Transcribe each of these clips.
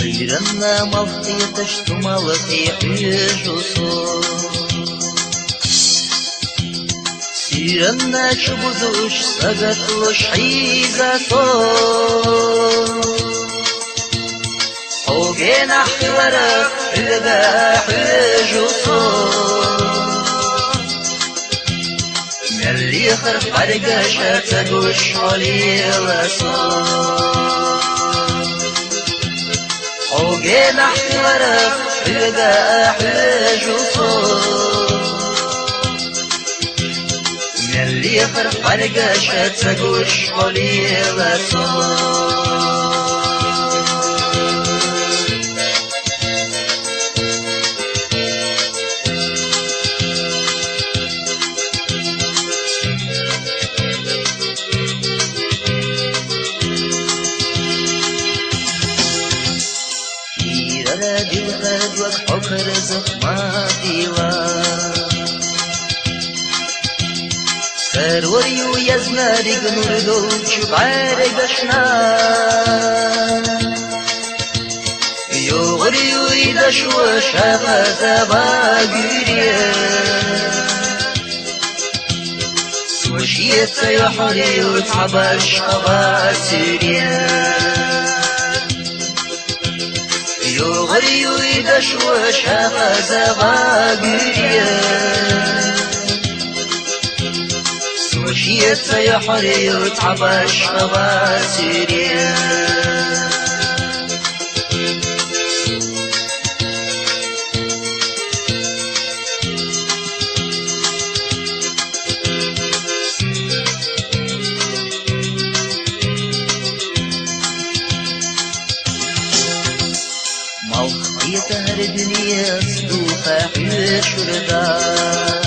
غيرنا ملقيتش تملقي حجوسو سيرنا شبدوش سقطلش حيزاتو حوقنا حورك الباح حجوسو ملي خرف عرقاشا تقوش علي لسو حوقنا حورك الباح حجوسو ملي خرف عرقاشا تقوش علي لسو دي الخد وحكر زخماتي سروري ويزناري قنور دوش بعاري قشنا يغري ويدش وشاقة باقيريا سوشيت سيحري وتحبش قباسيريا يغري ويدش وشاقة باقيريا سوشيت سيحري وتحبش قباسيريا يتهر الدنيا صدوقة حشردات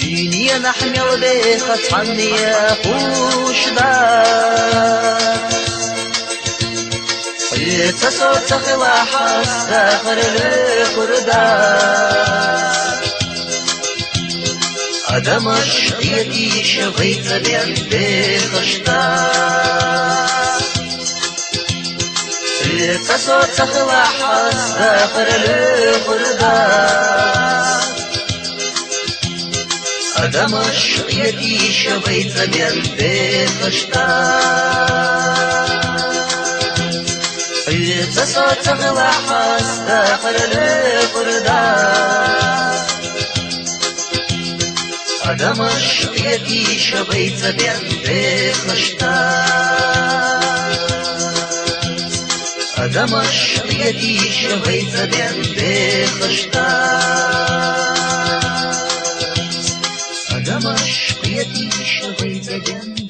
دنيا نحمل بيخت عني خوشدات يتصور تخلى حس داخل الخردات أدم الشقيتي شغيت بين بيخشتات تصوت تخلى حس داخل الخردات أدم الشقيتي شبيت بين بيخشتات تصوت تخلى حس داخل الخردات أدم الشقيتي شبيت بين بيخشتات أدم الشقيتي شبيت بين بيخشتات أدم الشقيتي شبيت بين